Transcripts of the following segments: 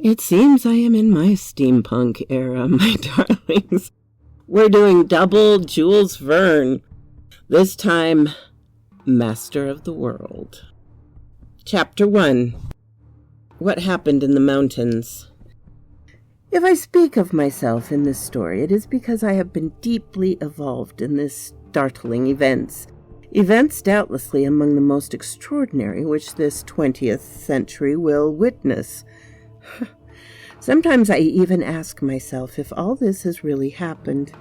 It seems I am in my steampunk era, my darlings. We're doing double Jules Verne. This time, Master of the World. Chapter 1. What happened in the mountains? If I speak of myself in this story, it is because I have been deeply involved in these startling events doubtlessly among the most extraordinary which this 20th century will witness. Sometimes I even ask myself if all this has really happened,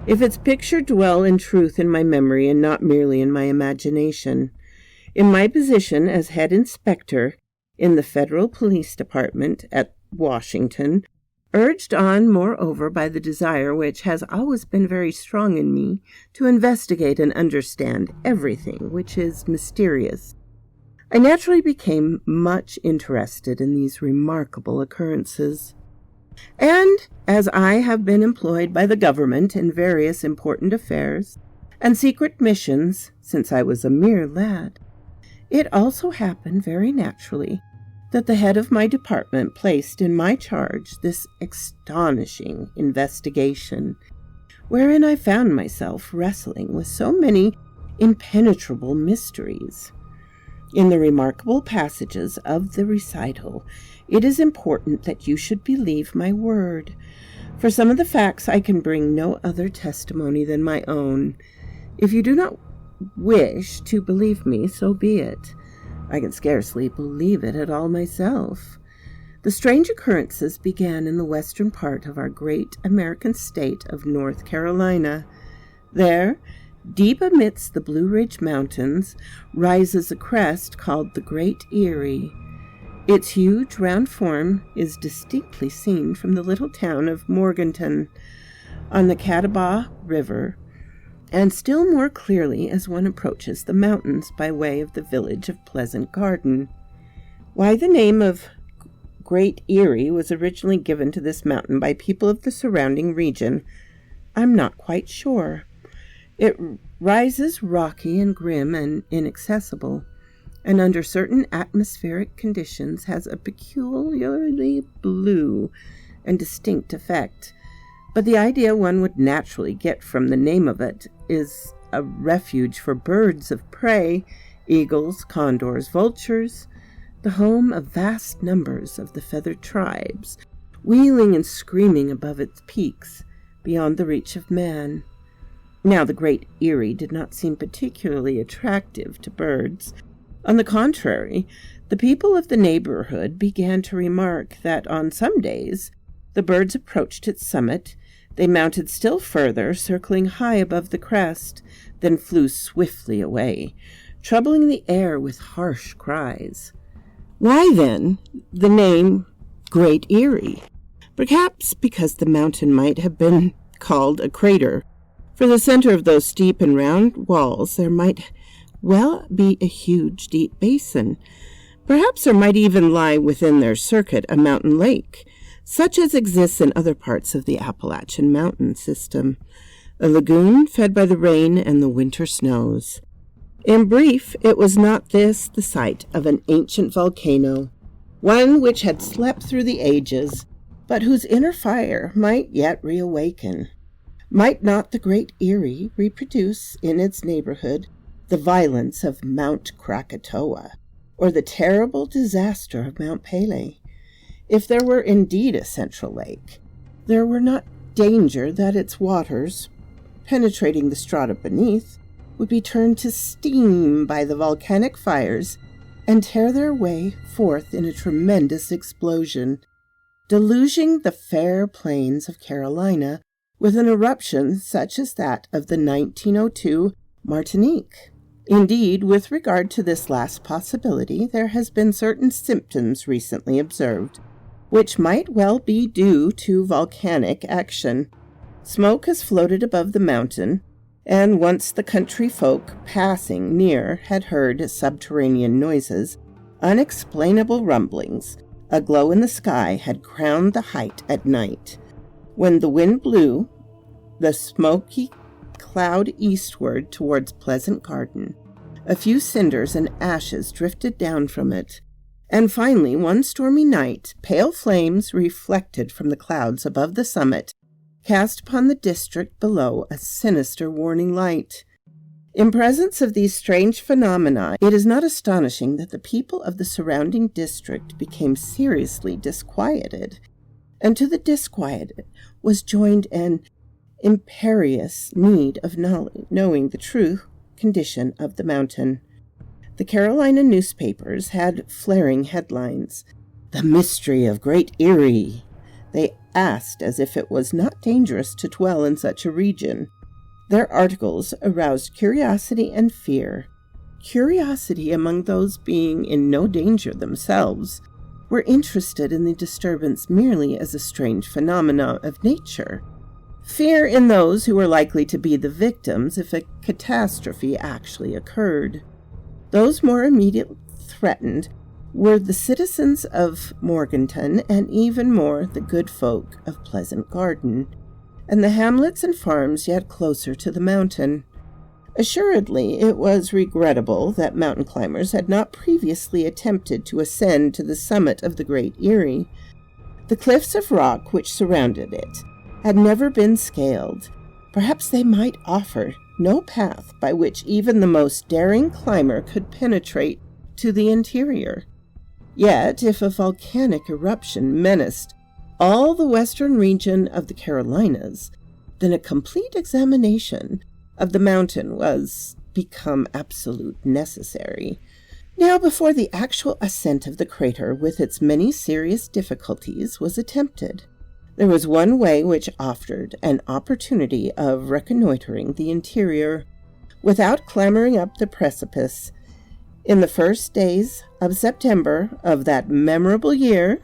if its picture dwell in truth in my memory and not merely in my imagination. In my position as head inspector in the Federal Police Department at Washington, urged on, moreover, by the desire which has always been very strong in me to investigate and understand everything which is mysterious, I naturally became much interested in these remarkable occurrences. And as I have been employed by the government in various important affairs and secret missions since I was a mere lad, it also happened very naturally that the head of my department placed in my charge this astonishing investigation, wherein I found myself wrestling with so many impenetrable mysteries. In the remarkable passages of the recital, it is important that you should believe my word. For some of the facts I can bring no other testimony than my own. If you do not wish to believe me, so be it. I can scarcely believe it at all myself. The strange occurrences began in the western part of our great American state of North Carolina. There, deep amidst the Blue Ridge Mountains, rises a crest called the Great Erie. Its huge round form is distinctly seen from the little town of Morganton on the Catawba River, and still more clearly as one approaches the mountains by way of the village of Pleasant Garden. Why the name of Great Erie was originally given to this mountain by people of the surrounding region, I'm not quite sure. It rises rocky and grim and inaccessible, and under certain atmospheric conditions has a peculiarly blue and distinct effect. But the idea one would naturally get from the name of it is a refuge for birds of prey, eagles, condors, vultures, the home of vast numbers of the feathered tribes, wheeling and screaming above its peaks, beyond the reach of man. Now, the Great Erie did not seem particularly attractive to birds. On the contrary, the people of the neighborhood began to remark that on some days the birds approached its summit, they mounted still further, circling high above the crest, then flew swiftly away, troubling the air with harsh cries. Why, then, the name Great Erie? Perhaps because the mountain might have been called a crater. For the center of those steep and round walls there might well be a huge deep basin. Perhaps there might even lie within their circuit a mountain lake, such as exists in other parts of the Appalachian mountain system, a lagoon fed by the rain and the winter snows. In brief, it was not this the site of an ancient volcano, one which had slept through the ages, but whose inner fire might yet reawaken. Might not the Great Erie reproduce in its neighborhood the violence of Mount Krakatoa, or the terrible disaster of Mount Pelee? If there were indeed a central lake, there were not danger that its waters, penetrating the strata beneath, would be turned to steam by the volcanic fires and tear their way forth in a tremendous explosion, deluging the fair plains of Carolina with an eruption such as that of the 1902 Martinique. Indeed, with regard to this last possibility, there has been certain symptoms recently observed, which might well be due to volcanic action. Smoke has floated above the mountain, and once the country folk passing near had heard subterranean noises, unexplainable rumblings. A glow in the sky had crowned the height at night. When the wind blew the smoky cloud eastward towards Pleasant Garden, a few cinders and ashes drifted down from it, And finally, one stormy night, pale flames reflected from the clouds above the summit cast upon the district below a sinister warning light. In presence of these strange phenomena, it is not astonishing that the people of the surrounding district became seriously disquieted, and to the disquieted was joined an imperious need of knowing the true condition of the mountain. The Carolina newspapers had flaring headlines. "The Mystery of Great Erie." They asked as if it was not dangerous to dwell in such a region. Their articles aroused curiosity and fear. Curiosity among those being in no danger themselves were interested in the disturbance merely as a strange phenomenon of nature. Fear in those who were likely to be the victims if a catastrophe actually occurred. Those more immediately threatened were the citizens of Morganton and even more the good folk of Pleasant Garden, and the hamlets and farms yet closer to the mountain. Assuredly, it was regrettable that mountain climbers had not previously attempted to ascend to the summit of the Great Erie. The cliffs of rock which surrounded it had never been scaled. Perhaps they might offer no path by which even the most daring climber could penetrate to the interior. Yet, if a volcanic eruption menaced all the western region of the Carolinas, then a complete examination of the mountain was become absolute necessary. Now, before the actual ascent of the crater with its many serious difficulties was attempted, there was one way which offered an opportunity of reconnoitering the interior without clambering up the precipice. In the first days of September of that memorable year,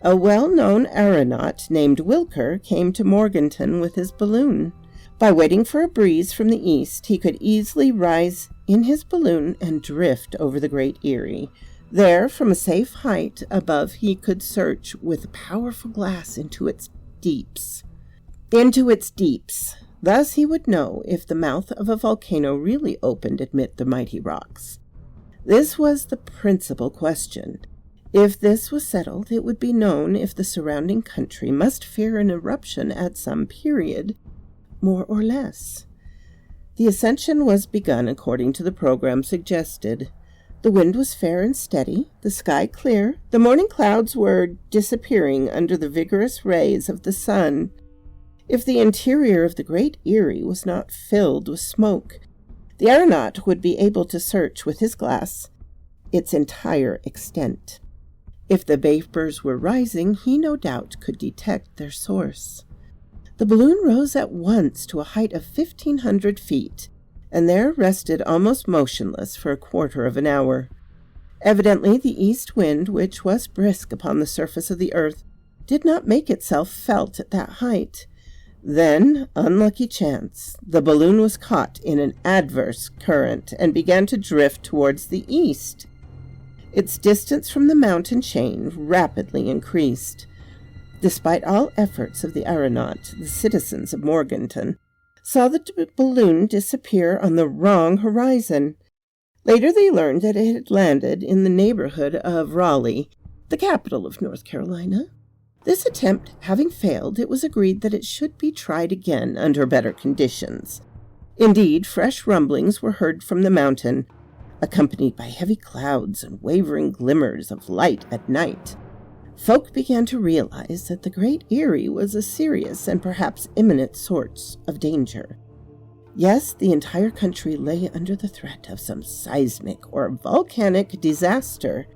a well-known aeronaut named Wilker came to Morganton with his balloon. By waiting for a breeze from the east, he could easily rise in his balloon and drift over the Great Erie. There, from a safe height above, he could search with a powerful glass into its deeps. Thus he would know if the mouth of a volcano really opened amid the mighty rocks. This was the principal question. If this was settled, it would be known if the surrounding country must fear an eruption at some period, more or less. The ascension was begun according to the program suggested. The wind was fair and steady, the sky clear, the morning clouds were disappearing under the vigorous rays of the sun. If the interior of the Great Erie was not filled with smoke, the aeronaut would be able to search with his glass its entire extent. If the vapors were rising, he no doubt could detect their source. The balloon rose at once to a height of 1,500 feet, and there rested almost motionless for a quarter of an hour. Evidently the east wind, which was brisk upon the surface of the earth, did not make itself felt at that height. Then, unlucky chance, the balloon was caught in an adverse current and began to drift towards the east. Its distance from the mountain chain rapidly increased. Despite all efforts of the aeronaut, the citizens of Morganton saw the balloon disappear on the wrong horizon. Later they learned that it had landed in the neighborhood of Raleigh, the capital of North Carolina. This attempt having failed, it was agreed that it should be tried again under better conditions. Indeed, fresh rumblings were heard from the mountain, accompanied by heavy clouds and wavering glimmers of light at night. Folk began to realize that the Great Erie was a serious and perhaps imminent source of danger. Yes, the entire country lay under the threat of some seismic or volcanic disaster.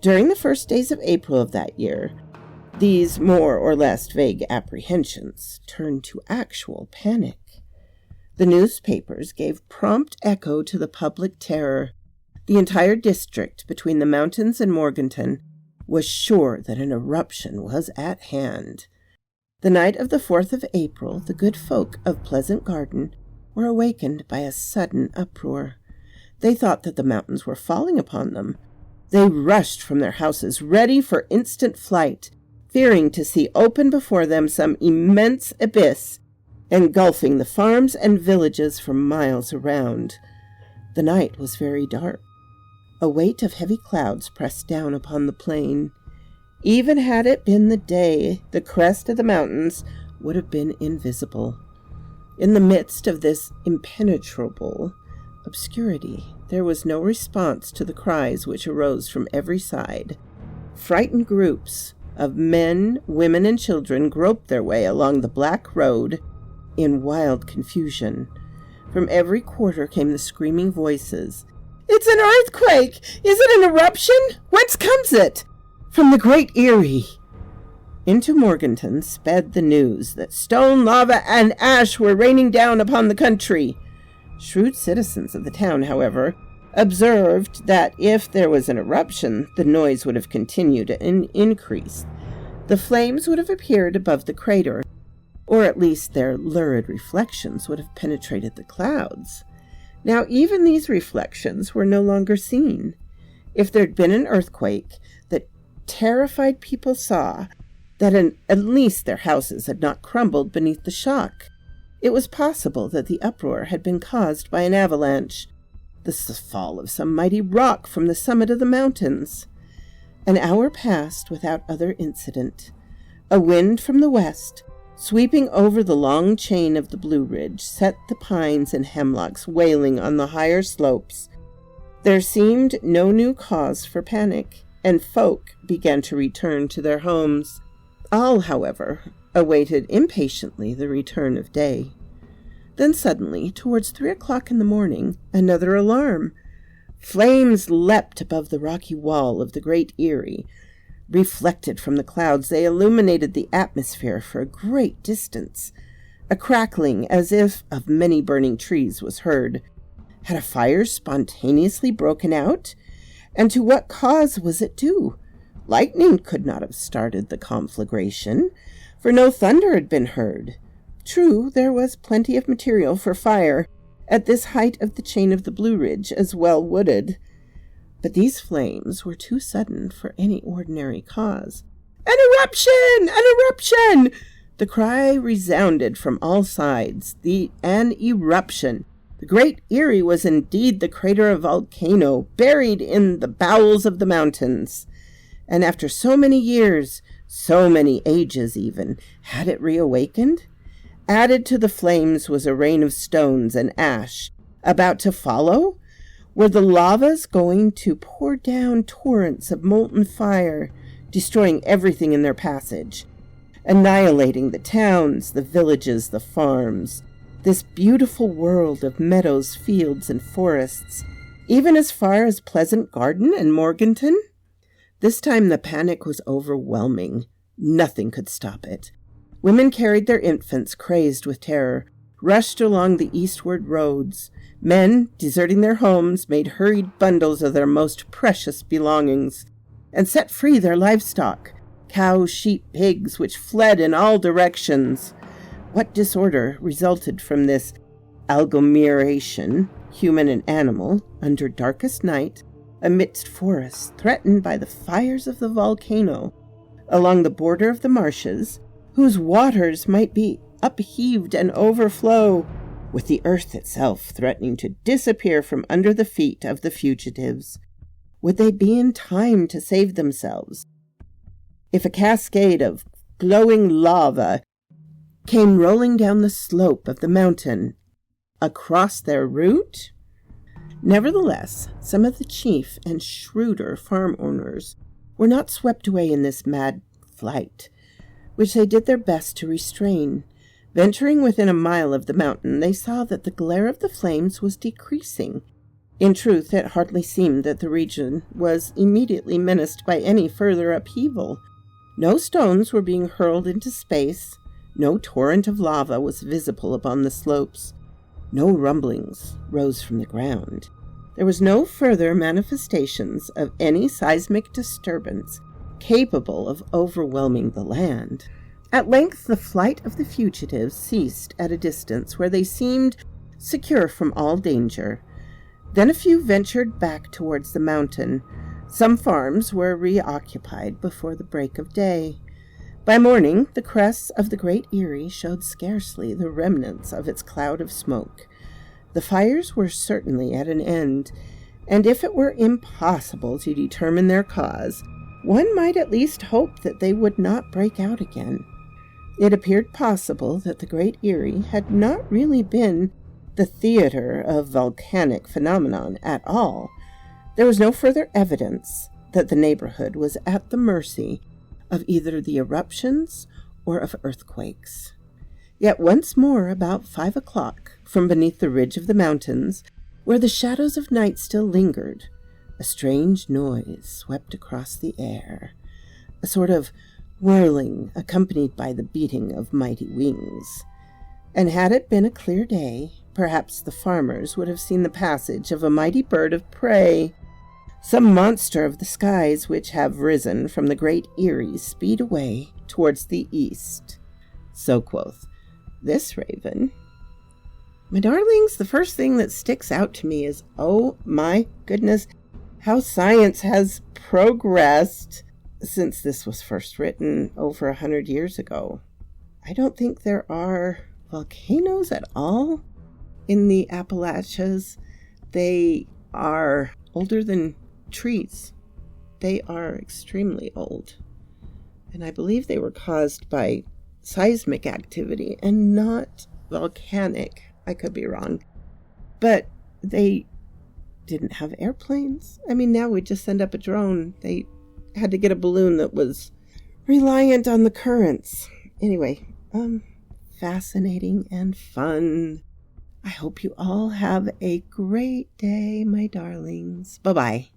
During the first days of April of that year, these more or less vague apprehensions turned to actual panic. The newspapers gave prompt echo to the public terror. The entire district between the mountains and Morganton was sure that an eruption was at hand. The night of the 4th of April, the good folk of Pleasant Garden were awakened by a sudden uproar. They thought that the mountains were falling upon them. They rushed from their houses, ready for instant flight, fearing to see open before them some immense abyss, engulfing the farms and villages for miles around. The night was very dark. A weight of heavy clouds pressed down upon the plain. Even had it been the day, the crest of the mountains would have been invisible. In the midst of this impenetrable obscurity, there was no response to the cries which arose from every side. Frightened groups of men, women, and children groped their way along the black road in wild confusion. From every quarter came the screaming voices. "It's an earthquake! Is it an eruption? Whence comes it?" "From the Great Erie." Into Morganton sped the news that stone, lava, and ash were raining down upon the country. Shrewd citizens of the town, however, observed that if there was an eruption, the noise would have continued and increased. The flames would have appeared above the crater, or at least their lurid reflections would have penetrated the clouds. Now even these reflections were no longer seen. If there'd been an earthquake, the terrified people saw that at least their houses had not crumbled beneath the shock. It was possible that the uproar had been caused by an avalanche, the fall of some mighty rock from the summit of the mountains. An hour passed without other incident. A wind from the west, sweeping over the long chain of the Blue Ridge, set the pines and hemlocks wailing on the higher slopes. There seemed no new cause for panic, and folk began to return to their homes. All, however, awaited impatiently the return of day. Then suddenly, towards 3 o'clock in the morning, another alarm. Flames leapt above the rocky wall of the Great Erie. Reflected from the clouds, they illuminated the atmosphere for a great distance. A crackling, as if of many burning trees, was heard. Had a fire spontaneously broken out? And to what cause was it due? Lightning could not have started the conflagration, for no thunder had been heard. True, there was plenty of material for fire at this height of the chain of the Blue Ridge, as well wooded. But these flames were too sudden for any ordinary cause. "An eruption! An eruption!" The cry resounded from all sides. An eruption! The Great Erie was indeed the crater of a volcano, buried in the bowels of the mountains. And after so many years, so many ages even, had it reawakened? Added to the flames was a rain of stones and ash. About to follow? Were the lavas going to pour down torrents of molten fire, destroying everything in their passage, annihilating the towns, the villages, the farms, this beautiful world of meadows, fields, and forests, even as far as Pleasant Garden and Morganton? This time the panic was overwhelming. Nothing could stop it. Women carried their infants, crazed with terror, rushed along the eastward roads. Men, deserting their homes, made hurried bundles of their most precious belongings, and set free their livestock, cows, sheep, pigs, which fled in all directions. What disorder resulted from this agglomeration, human and animal, under darkest night, amidst forests threatened by the fires of the volcano, along the border of the marshes, whose waters might be upheaved and overflow, with the earth itself threatening to disappear from under the feet of the fugitives? Would they be in time to save themselves? If a cascade of glowing lava came rolling down the slope of the mountain across their route? Nevertheless, some of the chief and shrewder farm owners were not swept away in this mad flight, which they did their best to restrain. Venturing within a mile of the mountain, they saw that the glare of the flames was decreasing. In truth, it hardly seemed that the region was immediately menaced by any further upheaval. No stones were being hurled into space. No torrent of lava was visible upon the slopes. No rumblings rose from the ground. There was no further manifestations of any seismic disturbance capable of overwhelming the land. At length the flight of the fugitives ceased at a distance where they seemed secure from all danger. Then a few ventured back towards the mountain. Some farms were reoccupied before the break of day. By morning, the crests of the Great Erie showed scarcely the remnants of its cloud of smoke. The fires were certainly at an end, and if it were impossible to determine their cause, one might at least hope that they would not break out again. It appeared possible that the Great Erie had not really been the theater of volcanic phenomenon at all. There was no further evidence that the neighborhood was at the mercy of either the eruptions or of earthquakes. Yet once more, about 5 o'clock, from beneath the ridge of the mountains, where the shadows of night still lingered, a strange noise swept across the air, a sort of whirling accompanied by the beating of mighty wings. And had it been a clear day, perhaps the farmers would have seen the passage of a mighty bird of prey, some monster of the skies which have risen from the Great Erie speed away towards the east. So quoth this raven. My darlings, the first thing that sticks out to me is, oh my goodness, how science has progressed since this was first written over 100 years ago. I don't think there are volcanoes at all in the Appalachians. They are older than trees. They are extremely old. And I believe they were caused by seismic activity and not volcanic. I could be wrong. But they didn't have airplanes. I mean, now we just send up a drone. They had to get a balloon that was reliant on the currents. Anyway, fascinating and fun. I hope you all have a great day, my darlings. Bye-bye.